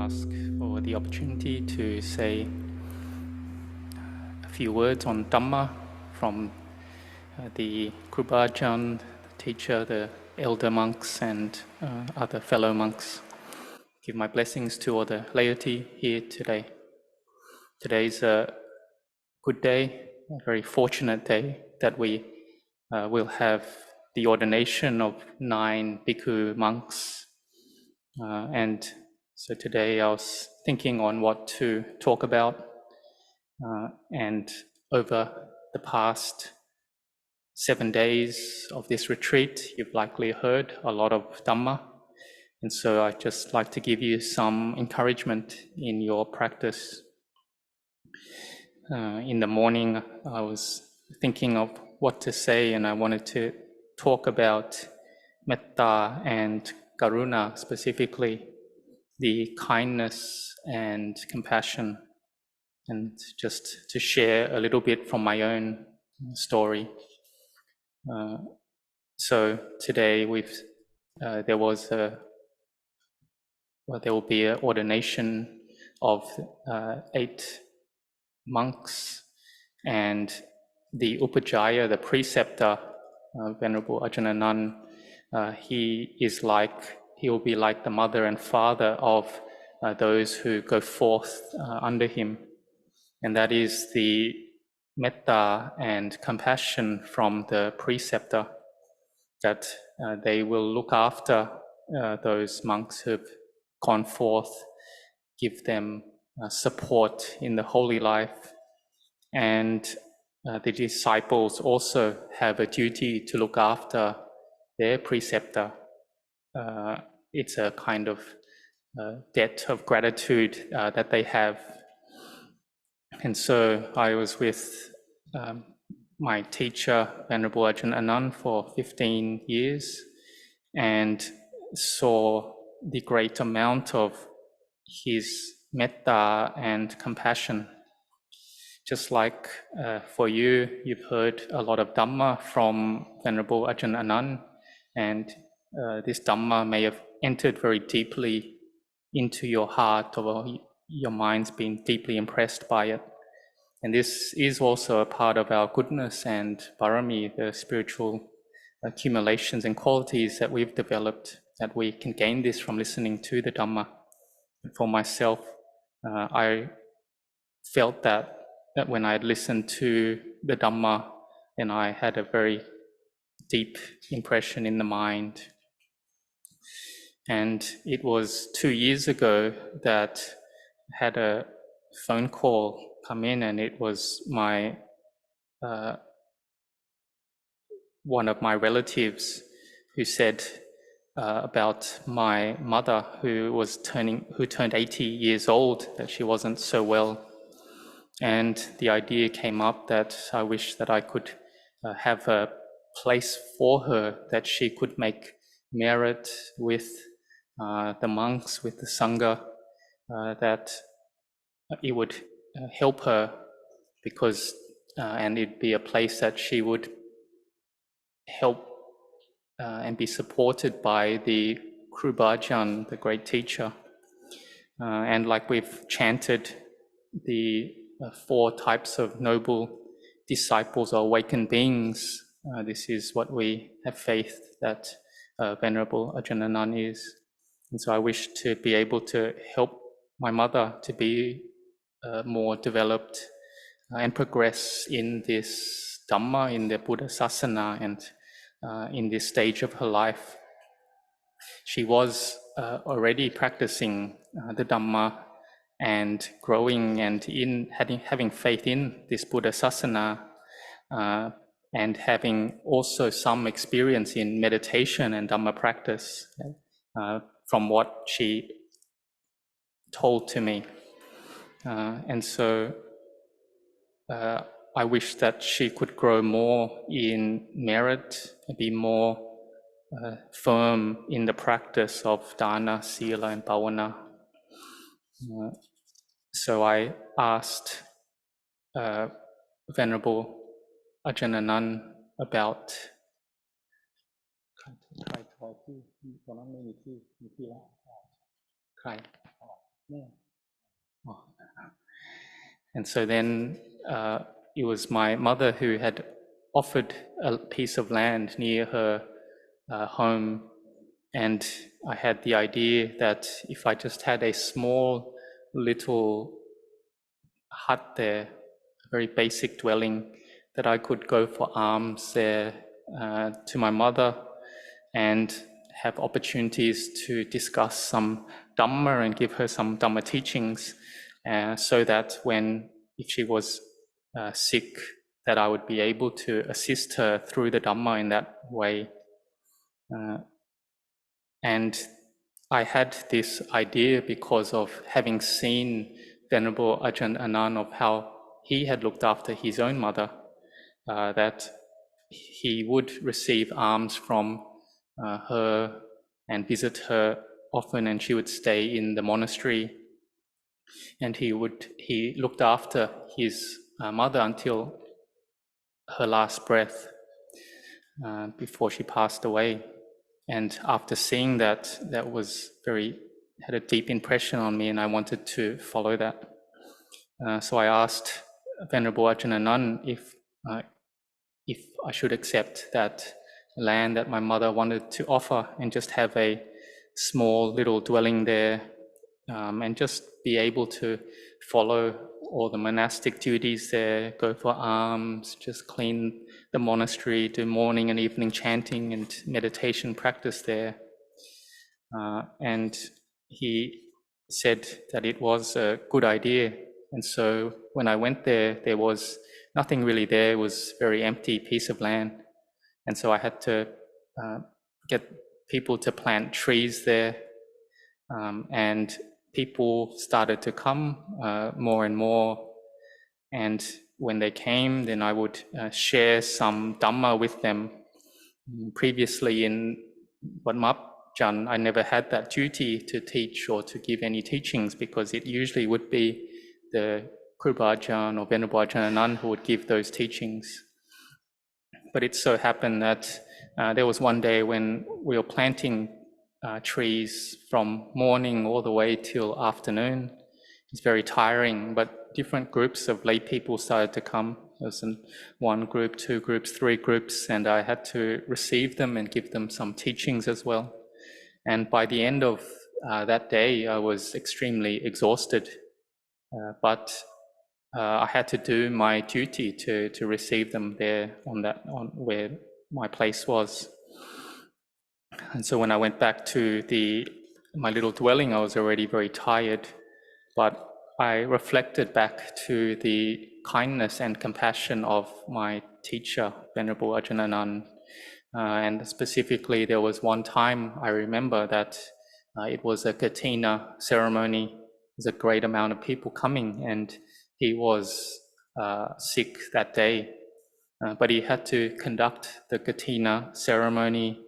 ask for the opportunity to say a few words on Dhamma from the Kruba Ajahn, the teacher, the elder monks and other fellow monks. Give my blessings to all the laity here today. Today is a good day, a very fortunate day that we will have the ordination of 9 bhikkhu monks. And so today I was thinking on what to talk about, and over the past 7 days of this retreat, you've likely heard a lot of Dhamma, and so I'd just like to give you some encouragement in your practice. In the morning, I was thinking of what to say, and I wanted to talk about Mettā and Karuna, specifically the kindness and compassion, and just to share a little bit from my own story. So today there will be an ordination of 8 monks, and the Upajjhaya, the preceptor, Venerable Ajahn Anan, he will be like the mother and father of those who go forth under him. And that is the metta and compassion from the preceptor, that they will look after those monks who've gone forth, give them support in the holy life. And the disciples also have a duty to look after their preceptor. It's a kind of debt of gratitude that they have. And so I was with my teacher, Venerable Ajahn Anan, for 15 years and saw the great amount of his metta and compassion. Just like for you, you've heard a lot of Dhamma from Venerable Ajahn Anan, and this Dhamma may have entered very deeply into your heart, or your mind's been deeply impressed by it. And this is also a part of our goodness and parami, the spiritual accumulations and qualities that we've developed, that we can gain this from listening to the Dhamma. And for myself, I felt that when I had listened to the Dhamma, then I had a very deep impression in the mind. And it was 2 years ago that I had a phone call come in, and it was one of my relatives who said about my mother, who turned 80 years old, that she wasn't so well. And the idea came up that I wish that I could have a place for her, that she could make merit with the monks, with the Sangha, that it would help her, because and it'd be a place that she would help and be supported by the Kruba Ajahn, the great teacher. And like we've chanted the 4 types of noble disciples or awakened beings, this is what we have faith that Venerable Ajahn Anan is. And so I wish to be able to help my mother to be more developed and progress in this Dhamma, in the Buddha Sasana, and in this stage of her life. She was already practicing the Dhamma and growing and in having faith in this Buddha Sasana, and having also some experience in meditation and Dhamma practice, from what she told to me. And so I wish that she could grow more in merit, be more firm in the practice of dana, sila and bhavana. So I asked Venerable Ajahn Anan about Oh. And so then it was my mother who had offered a piece of land near her home, and I had the idea that if I just had a small little hut there, a very basic dwelling, that I could go for alms there to my mother and have opportunities to discuss some Dhamma and give her some Dhamma teachings, so that if she was sick, that I would be able to assist her through the Dhamma in that way. And I had this idea because of having seen Venerable Ajahn Anan, of how he had looked after his own mother, that he would receive alms from her and visit her often, and she would stay in the monastery. And he looked after his mother until her last breath, before she passed away. And after seeing that, had a deep impression on me, and I wanted to follow that. So I asked Venerable Ajahn Anan if I should accept that land that my mother wanted to offer and just have a small little dwelling there, and just be able to follow all the monastic duties there, go for alms, just clean the monastery, do morning and evening chanting and meditation practice there. And he said that it was a good idea. And so when I went there, there was nothing really there. It was a very empty piece of land. And so I had to get people to plant trees there. And people started to come more and more. And when they came, then I would share some Dhamma with them. Previously in Wat Mapjan, I never had that duty to teach or to give any teachings, because it usually would be the Kruba Ajahn or Venerable Ajahn Anan who would give those teachings. But it so happened that there was one day when we were planting trees from morning all the way till afternoon. It's very tiring, but different groups of lay people started to come. There was one group, two groups, three groups, and I had to receive them and give them some teachings as well. And by the end of that day, I was extremely exhausted, but I had to do my duty to receive them there on where my place was. And so when I went back to my little dwelling, I was already very tired, but I reflected back to the kindness and compassion of my teacher, Venerable Ajahn Anan. And specifically, there was one time I remember that it was a Katina ceremony. There's a great amount of people coming, and he was sick that day. But he had to conduct the Katina ceremony,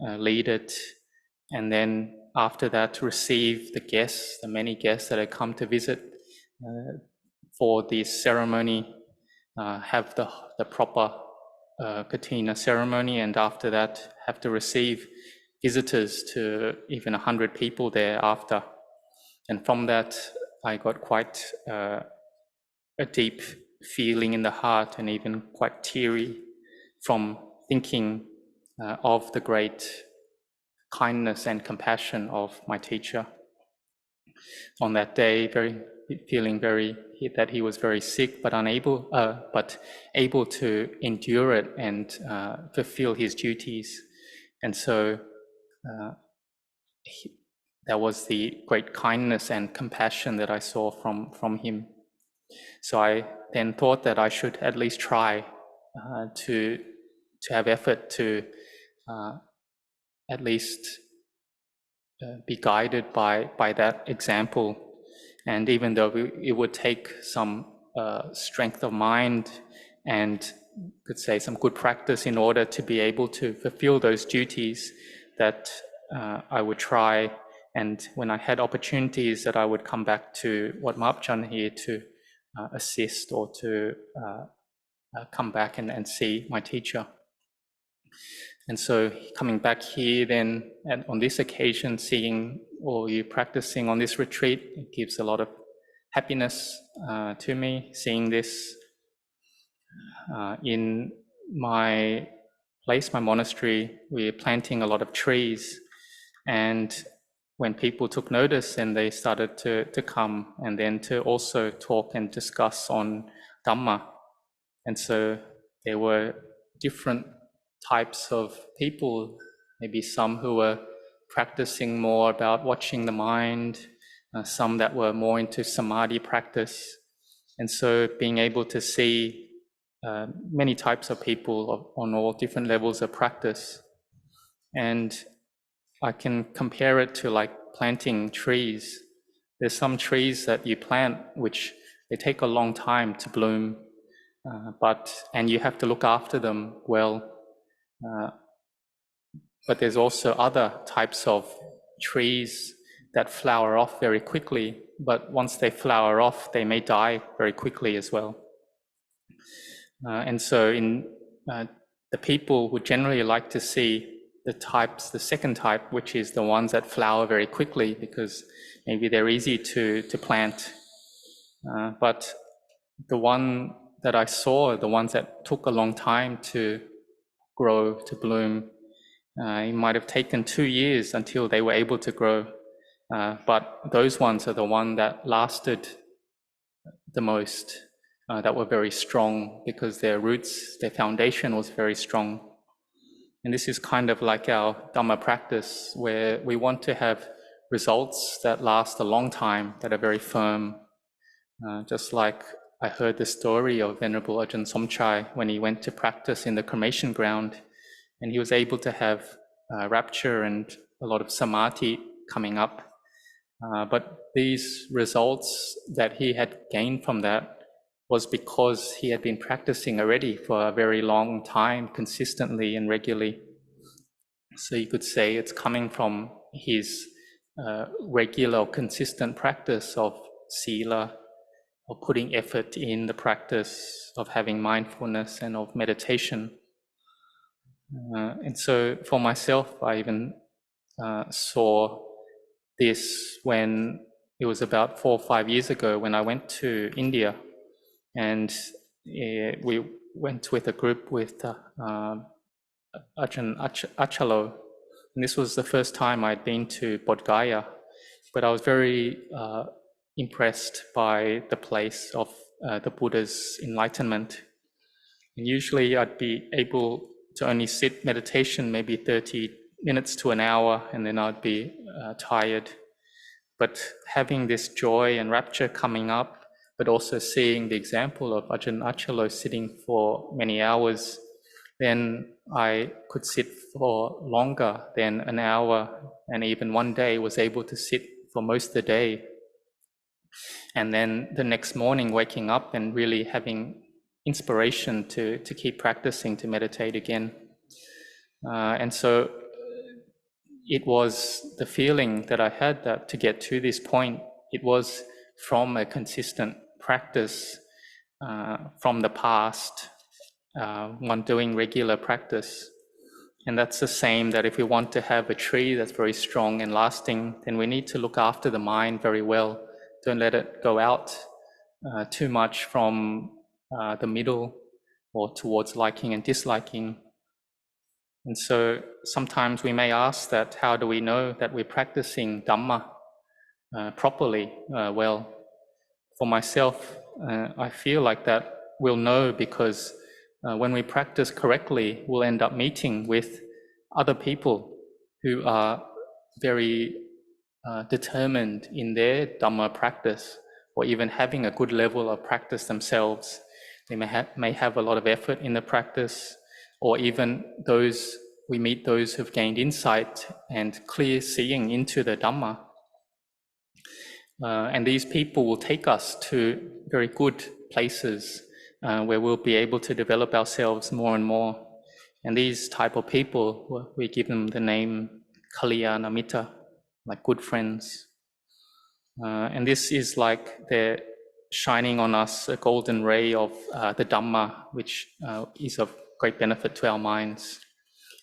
lead it, and then after that receive the many guests that had come to visit for this ceremony, have the proper Katina ceremony, and after that have to receive visitors, to even 100 people thereafter. And from that, I got quite a deep feeling in the heart, and even quite teary from thinking of the great kindness and compassion of my teacher. On that day, feeling that he was very sick, but able to endure it and fulfill his duties. And so that was the great kindness and compassion that I saw from him. So I then thought that I should at least try to have effort to at least be guided by that example. And even though it would take some strength of mind and, could say, some good practice in order to be able to fulfill those duties, that I would try. And when I had opportunities, that I would come back to Wat Mapjan here to assist, or to come back and see my teacher. And so coming back here then, and on this occasion, seeing or you practicing on this retreat. It gives a lot of happiness to me, seeing this. In my place, my monastery, we're planting a lot of trees, and when people took notice and they started to come and then to also talk and discuss on Dhamma. And so there were different types of people, maybe some who were practicing more about watching the mind, some that were more into samadhi practice. And so being able to see many types of people on all different levels of practice. And I can compare it to like planting trees. There's some trees that you plant which they take a long time to bloom, and you have to look after them well. But there's also other types of trees that flower off very quickly, but once they flower off, they may die very quickly as well. And so the people would generally like to see the second type, which is the ones that flower very quickly because maybe they're easy to plant. But the one that I saw, the ones that took a long time to grow, to bloom, it might have taken 2 years until they were able to grow. But those ones are the ones that lasted the most, that were very strong because their roots, their foundation was very strong. And this is kind of like our Dhamma practice, where we want to have results that last a long time, that are very firm. Just like I heard the story of Venerable Ajahn Somchai when he went to practice in the cremation ground, and he was able to have rapture and a lot of samadhi coming up. But these results that he had gained from that was because he had been practicing already for a very long time, consistently and regularly. So you could say it's coming from his regular or consistent practice of sila, of putting effort in the practice of having mindfulness and of meditation. And so for myself, I even saw this when it was about 4 or 5 years ago when I went to India, and we went with a group with Ajahn Achalo, and this was the first time I'd been to Bodh Gaya, but I was very impressed by the place of the Buddha's enlightenment. And usually I'd be able to only sit meditation maybe 30 minutes to an hour, and then I'd be tired. But having this joy and rapture coming up, but also seeing the example of Ajahn Achalo sitting for many hours, then I could sit for longer than an hour, and even one day was able to sit for most of the day. And then the next morning waking up and really having inspiration to keep practicing, to meditate again. And so it was the feeling that I had that to get to this point, it was from a consistent practice from the past, one doing regular practice. And that's the same, that if we want to have a tree that's very strong and lasting, then we need to look after the mind very well. Don't let it go out too much from the middle or towards liking and disliking. And so sometimes we may ask that, how do we know that we're practicing Dhamma properly, well? For myself, I feel like that we'll know because when we practice correctly, we'll end up meeting with other people who are very determined in their Dhamma practice, or even having a good level of practice themselves. They may have a lot of effort in the practice, or even we meet those who've gained insight and clear seeing into the Dhamma. And these people will take us to very good places where we'll be able to develop ourselves more and more. And these type of people, we give them the name Kalyana Mitta, like good friends. And this is like they're shining on us a golden ray of the Dhamma, which is of great benefit to our minds.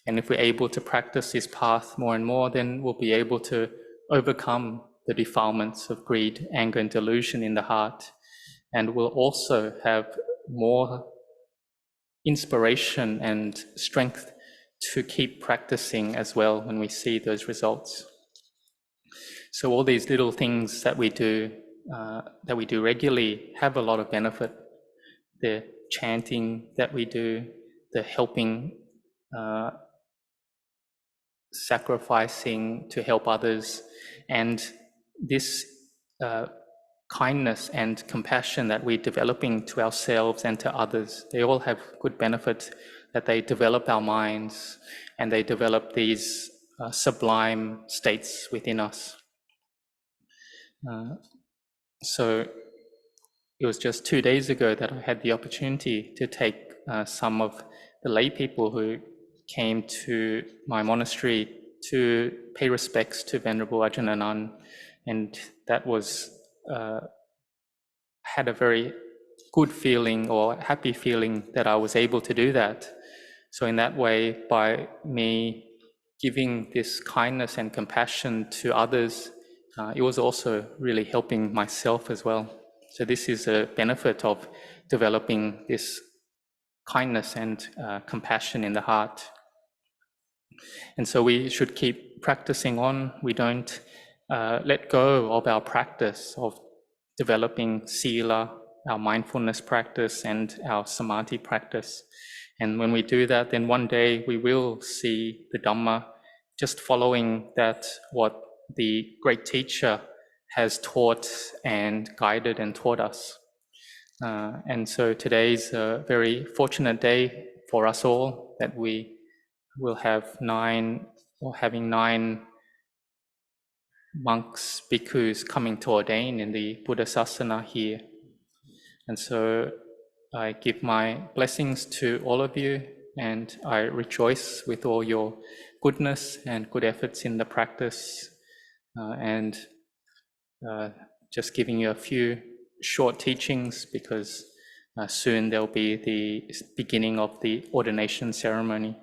And if we're able to practice this path more and more, then we'll be able to overcome the defilements of greed, anger, and delusion in the heart, and will also have more inspiration and strength to keep practicing as well when we see those results. So all these little things that we do regularly have a lot of benefit. The chanting that we do, the helping, sacrificing to help others, and this kindness and compassion that we're developing to ourselves and to others, they all have good benefit, that they develop our minds and they develop these sublime states within us. So it was just 2 days ago that I had the opportunity to take some of the lay people who came to my monastery to pay respects to Venerable Ajahn Anan, and that was had a very good feeling or happy feeling that I was able to do that. So in that way, by me giving this kindness and compassion to others, it was also really helping myself as well. So this is a benefit of developing this kindness and compassion in the heart. And so we should keep practicing on. We don't let go of our practice of developing sila, our mindfulness practice, and our samadhi practice. And when we do that, then one day we will see the Dhamma, just following that, what the great teacher has taught and guided and taught us. And so today's a very fortunate day for us all, that we will have having 9 monks, bhikkhus coming to ordain in the Buddha Sasana here. And so I give my blessings to all of you, and I rejoice with all your goodness and good efforts in the practice. And just giving you a few short teachings, because soon there'll be the beginning of the ordination ceremony.